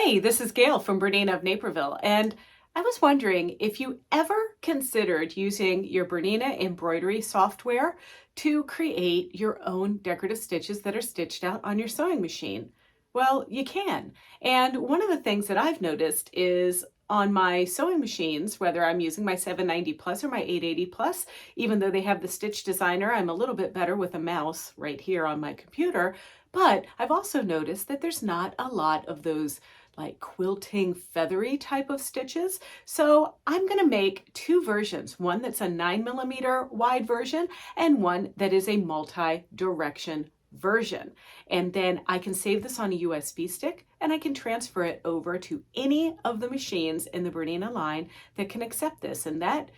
Hey, this is Gayle from BERNINA of Naperville, and I was wondering if you ever considered using your BERNINA embroidery software to create your own decorative stitches that are stitched out on your sewing machine. Well, you can. And one of the things that I've noticed is on my sewing machines, whether I'm using my 790 Plus or my 880 Plus, even though they have the Stitch Designer, I'm a little bit better with a mouse right here on my computer. But I've also noticed that there's not a lot of those like quilting feathery type of stitches. So I'm going to make two versions, one that's a 9mm wide version and one that is a multi-direction version. And then I can save this on a USB stick and I can transfer it over to any of the machines in the BERNINA line that can accept this. And that,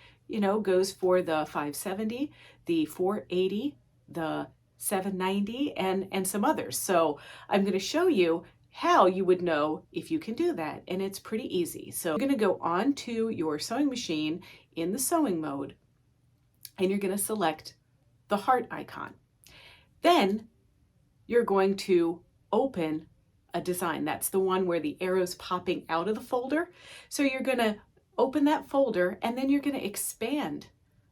goes for the 570, the 480, the 790, and some others. So I'm going to show you how you would know if you can do that, and it's pretty easy. So you're going to go on to your sewing machine in the sewing mode, and you're going to select the heart icon. Then you're going to open a design. That's the one where the arrow's popping out of the folder. So you're going to open that folder, and then you're going to expand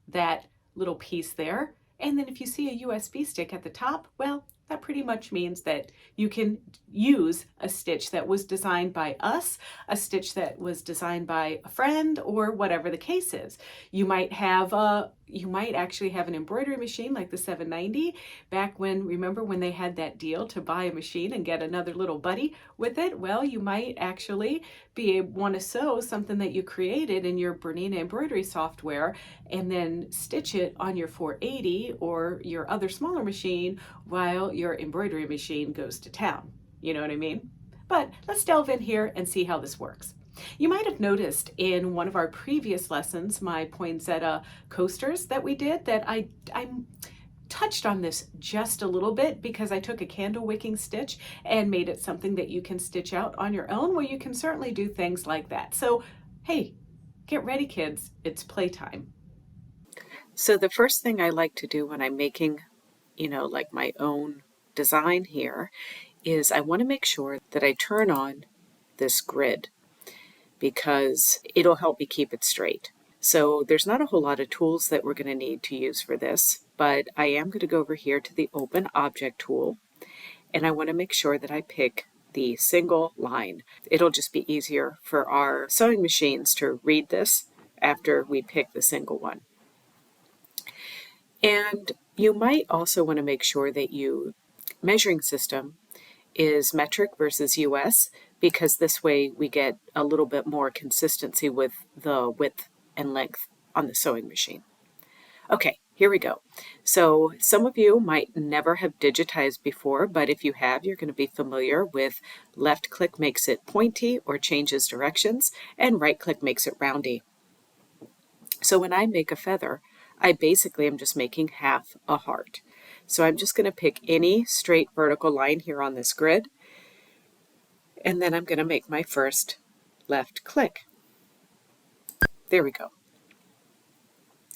that little piece there. And then if you see a USB stick at the top, well, that pretty much means that you can use a stitch that was designed by us, a stitch that was designed by a friend, or whatever the case is. You might actually have an embroidery machine like the 790 back when, remember when they had that deal to buy a machine and get another little buddy with it? Well, you might actually want to sew something that you created in your BERNINA embroidery software and then stitch it on your 480 or your other smaller machine while your embroidery machine goes to town. You know what I mean? But let's delve in here and see how this works. You might have noticed in one of our previous lessons, my poinsettia coasters that we did, that I touched on this just a little bit because I took a candle wicking stitch and made it something that you can stitch out on your own. Well, you can certainly do things like that. So, hey, get ready, kids. It's playtime. So the first thing I like to do when I'm making, like my own design here is I want to make sure that I turn on this grid because it'll help me keep it straight. So there's not a whole lot of tools that we're going to need to use for this, but I am going to go over here to the Open Object tool, and I want to make sure that I pick the single line. It'll just be easier for our sewing machines to read this after we pick the single one. And you might also want to make sure that your measuring system is metric versus US, because this way we get a little bit more consistency with the width and length on the sewing machine. Okay, here we go. So some of you might never have digitized before, but if you have, you're going to be familiar with left click makes it pointy or changes directions, and right click makes it roundy. So when I make a feather, I basically am just making half a heart. So I'm just going to pick any straight vertical line here on this grid, and then I'm going to make my first left click. There we go.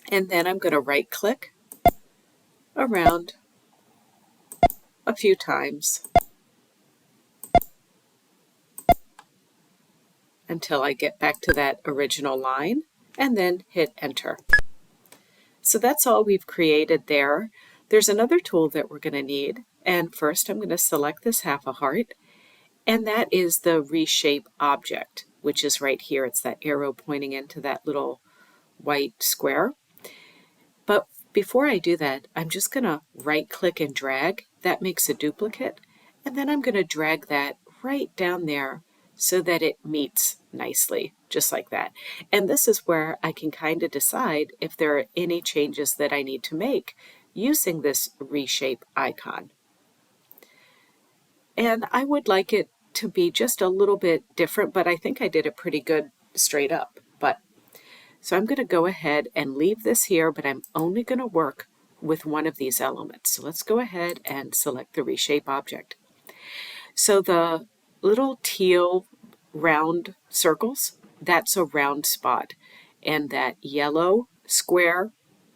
And then I'm going to right click around a few times until I get back to that original line, and then hit enter. So that's all we've created there. There's another tool that we're going to need, and first I'm going to select this half a heart, and that is the reshape object, which is right here. It's that arrow pointing into that little white square. But before I do that, I'm just going to right click and drag. That makes a duplicate, and then I'm going to drag that right down there so that it meets nicely, just like that. And this is where I can kind of decide if there are any changes that I need to make using this reshape icon. And I would like it to be just a little bit different, but I think I did it pretty good straight up. So I'm going to go ahead and leave this here, but I'm only going to work with one of these elements. So let's go ahead and select the reshape object. So the little teal round circles, that's a round spot. And that yellow square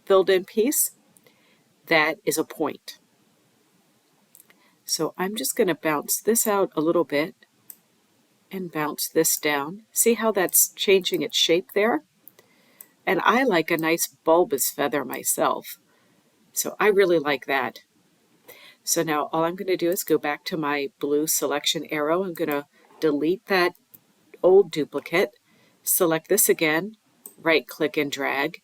filled in piece, that is a point. So I'm just going to bounce this out a little bit and bounce this down. See how that's changing its shape there? And I like a nice bulbous feather myself, so I really like that. So now all I'm going to do is go back to my blue selection arrow. I'm going to delete that old duplicate, select this again, right click and drag,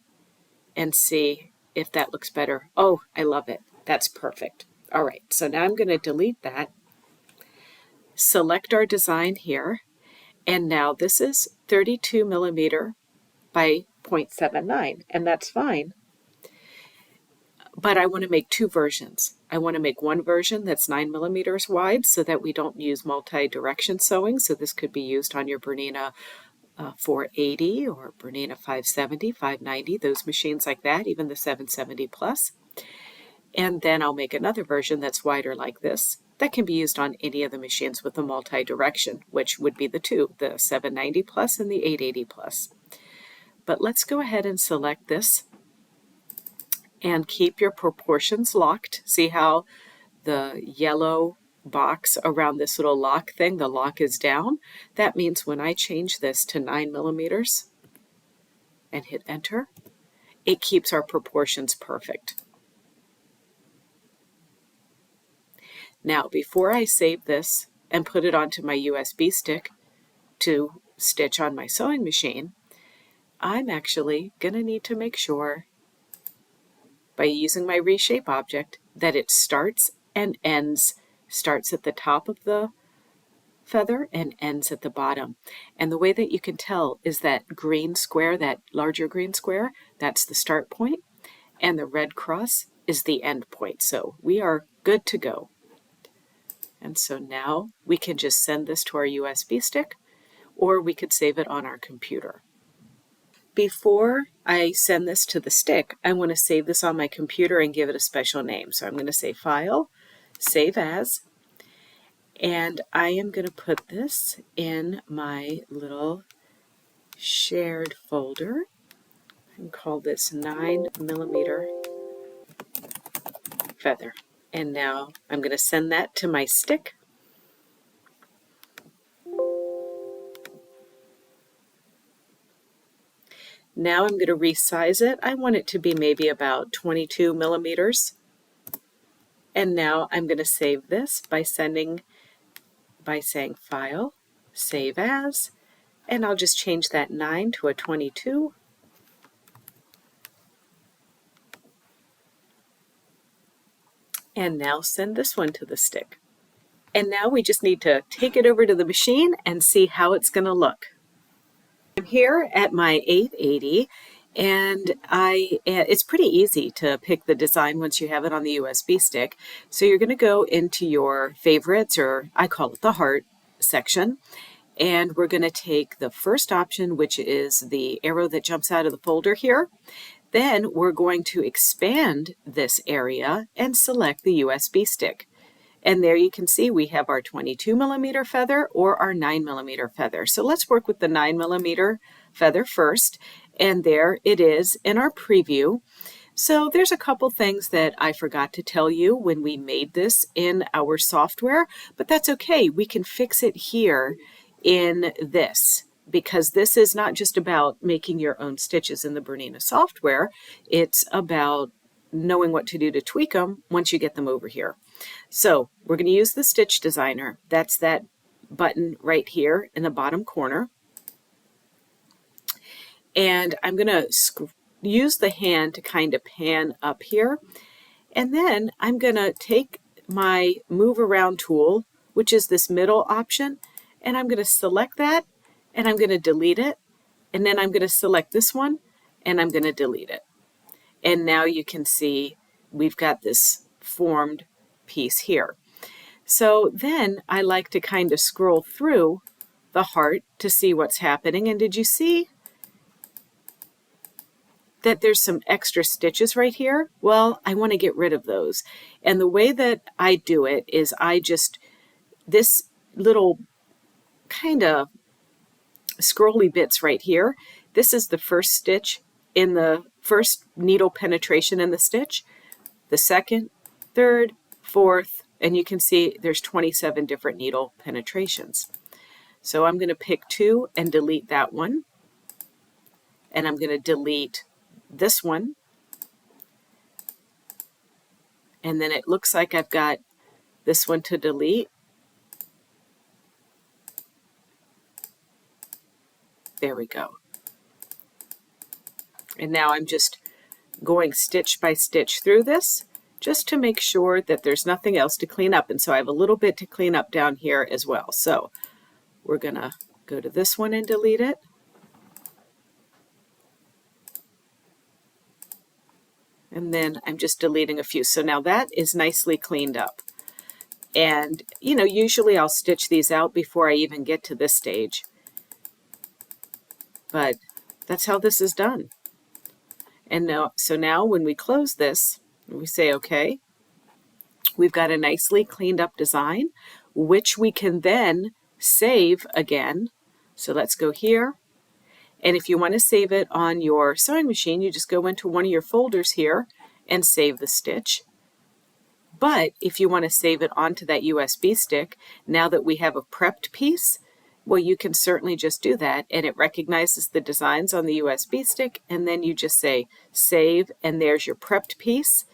and see if that looks better. Oh, I love it. That's perfect. All right, so now I'm going to delete that, select our design here, and now this is 32 millimeter by 0.79, and that's fine. But I want to make two versions. I want to make one version that's 9 millimeters wide so that we don't use multi-direction sewing. So this could be used on your Bernina 480 or Bernina 570, 590, those machines like that, even the 770 plus. And then I'll make another version that's wider like this that can be used on any of the machines with the multi-direction, which would be the two, the 790 plus and the 880 plus. But let's go ahead and select this and keep your proportions locked. See how the yellow box around this little lock thing, the lock is down? That means when I change this to 9 millimeters and hit enter, it keeps our proportions perfect. Now, before I save this and put it onto my USB stick to stitch on my sewing machine, I'm actually going to need to make sure by using my reshape object that it starts and ends, starts at the top of the feather and ends at the bottom. And the way that you can tell is that green square, that larger green square, that's the start point, and the red cross is the end point. So we are good to go. And so now we can just send this to our USB stick, or we could save it on our computer. Before I send this to the stick, I want to save this on my computer and give it a special name. So I'm going to say File, Save As, and I am going to put this in my little shared folder and call this 9 millimeter feather. And now I'm going to send that to my stick. Now I'm going to resize it. I want it to be maybe about 22 millimeters. And now I'm going to save this by saying File, Save As, and I'll just change that 9 to a 22. And now send this one to the stick. And now we just need to take it over to the machine and see how it's going to look. I'm here at my 880, and it's pretty easy to pick the design once you have it on the USB stick. So you're going to go into your favorites, or I call it the heart section, and we're going to take the first option, which is the arrow that jumps out of the folder here. Then we're going to expand this area and select the USB stick. And there you can see we have our 22 millimeter feather or our 9 millimeter feather. So let's work with the 9 millimeter feather first. And there it is in our preview. So there's a couple things that I forgot to tell you when we made this in our software, but that's okay. We can fix it here in this, because this is not just about making your own stitches in the Bernina software. It's about knowing what to do to tweak them once you get them over here. So we're going to use the Stitch Designer. That's that button right here in the bottom corner. And I'm going to use the hand to kind of pan up here. And then I'm going to take my Move Around tool, which is this middle option, and I'm going to select that, and I'm going to delete it. And then I'm going to select this one, and I'm going to delete it. And now you can see we've got this formed piece here. So then I like to kind of scroll through the heart to see what's happening. And did you see that there's some extra stitches right here? Well, I want to get rid of those. And the way that I do it is this little kind of scrolly bits right here, this is the first stitch in the first needle penetration in the stitch, the second, third, fourth, and you can see there's 27 different needle penetrations. So I'm going to pick 2 and delete that one. And I'm going to delete this one. And then it looks like I've got this one to delete. There we go. And now I'm just going stitch by stitch through this just to make sure that there's nothing else to clean up. And so I have a little bit to clean up down here as well. So we're going to go to this one and delete it. And then I'm just deleting a few. So now that is nicely cleaned up. And, you know, usually I'll stitch these out before I even get to this stage. But that's how this is done. And now, so now when we close this, we say, okay, we've got a nicely cleaned up design, which we can then save again. So let's go here. And if you want to save it on your sewing machine, you just go into one of your folders here and save the stitch. But if you want to save it onto that USB stick, now that we have a prepped piece, well, you can certainly just do that, and it recognizes the designs on the USB stick, and then you just say save, and there's your prepped piece.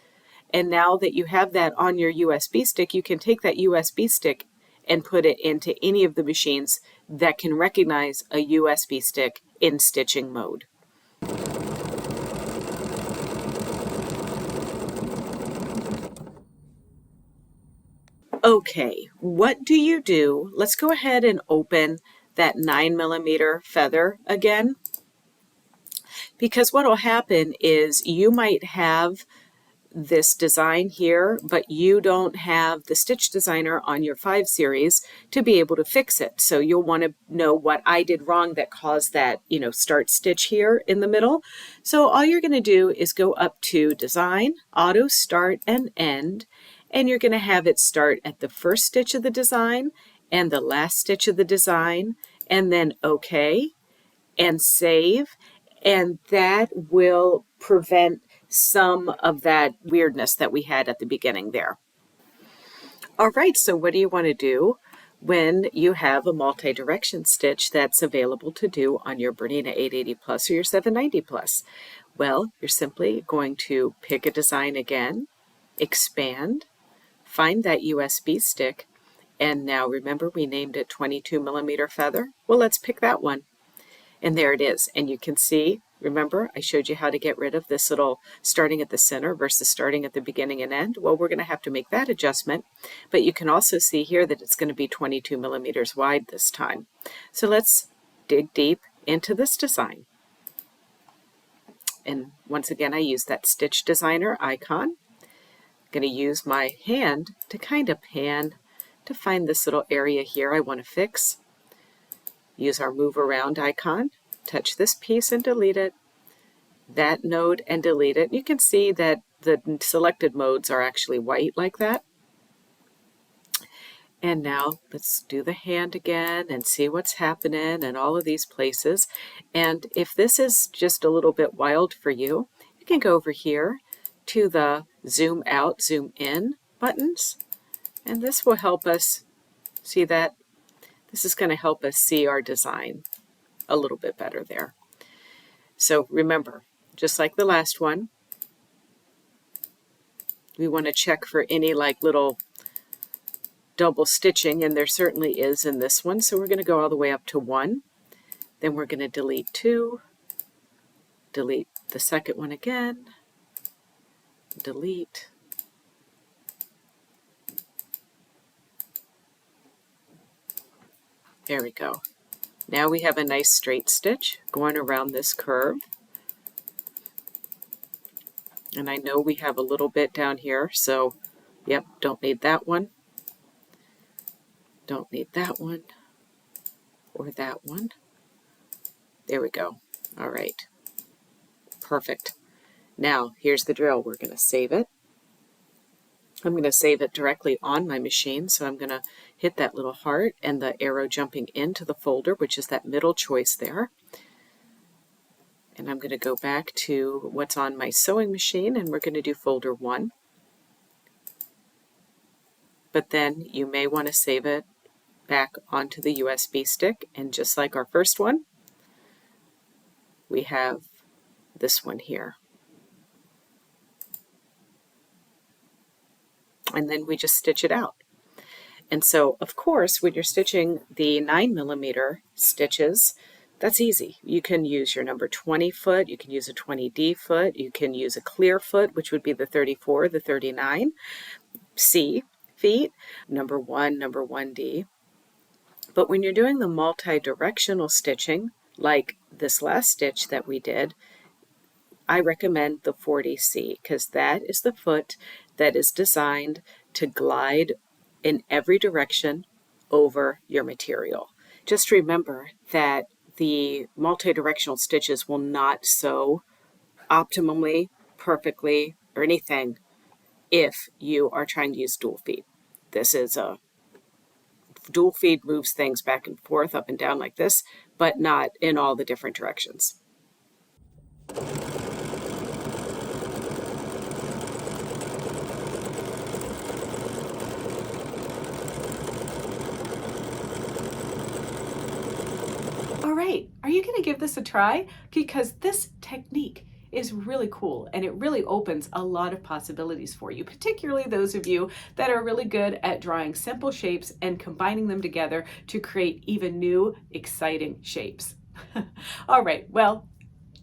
And now that you have that on your USB stick, you can take that USB stick and put it into any of the machines that can recognize a USB stick in stitching mode. Okay, what do you do? Let's go ahead and open that 9mm feather again, because what will happen is you might have this design here, but you don't have the stitch designer on your 5 series to be able to fix it. So you'll want to know what I did wrong that caused that, you know, start stitch here in the middle. So all you're going to do is go up to Design, Auto Start and End, and you're going to have it start at the first stitch of the design and the last stitch of the design, and then OK and save, and that will prevent some of that weirdness that we had at the beginning there. All right, so what do you want to do when you have a multi-direction stitch that's available to do on your Bernina 880 Plus or your 790 Plus? Well, you're simply going to pick a design again, expand, find that USB stick, and now remember we named it 22mm feather? Well, let's pick that one. And there it is. And you can see, remember, I showed you how to get rid of this little starting at the center versus starting at the beginning and end. Well, we're going to have to make that adjustment. But you can also see here that it's going to be 22mm wide this time. So let's dig deep into this design. And once again, I use that Stitch Designer icon. I'm going to use my hand to kind of pan to find this little area here I want to fix. Use our move around icon, touch this piece and delete it, that node and delete it. You can see that the selected modes are actually white like that. And now let's do the hand again and see what's happening in all of these places. And if this is just a little bit wild for you, you can go over here to the zoom out, zoom in buttons, and this will help us see that. This is going to help us see our design a little bit better there. So remember, just like the last one, we want to check for any like little double stitching, and there certainly is in this one. So we're going to go all the way up to 1. Then we're going to delete 2, delete the second one again, delete, there we go. Now we have a nice straight stitch going around this curve. And I know we have a little bit down here, so yep, don't need that one. Don't need that one or that one. There we go. All right. Perfect. Now here's the drill. We're going to save it. I'm going to save it directly on my machine, so I'm going to hit that little heart and the arrow jumping into the folder, which is that middle choice there. And I'm going to go back to what's on my sewing machine, and we're going to do folder 1. But then you may want to save it back onto the USB stick, and just like our first one, we have this one here. And then we just stitch it out. And so, of course, when you're stitching the 9mm stitches, that's easy. You can use your number 20 foot, you can use a 20D foot, you can use a clear foot, which would be the 34, the 39, C feet, number 1, number 1D. But when you're doing the multi-directional stitching, like this last stitch that we did, I recommend the 40C because that is the foot that is designed to glide in every direction over your material. Just remember that the multi-directional stitches will not sew optimally, perfectly, or anything if you are trying to use dual feed. This is a dual feed, moves things back and forth, up and down like this, but not in all the different directions. All right, are you going to give this a try? Because this technique is really cool and it really opens a lot of possibilities for you, particularly those of you that are really good at drawing simple shapes and combining them together to create even new, exciting shapes. All right, well,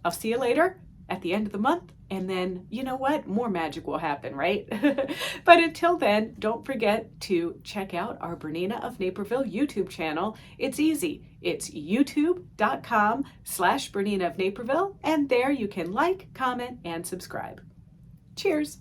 I'll see you later at the end of the month, and then you know what? More magic will happen, right? But until then, don't forget to check out our BERNINA of Naperville YouTube channel. It's easy. It's youtube.com/BERNINA of Naperville, and there you can like, comment, and subscribe. Cheers.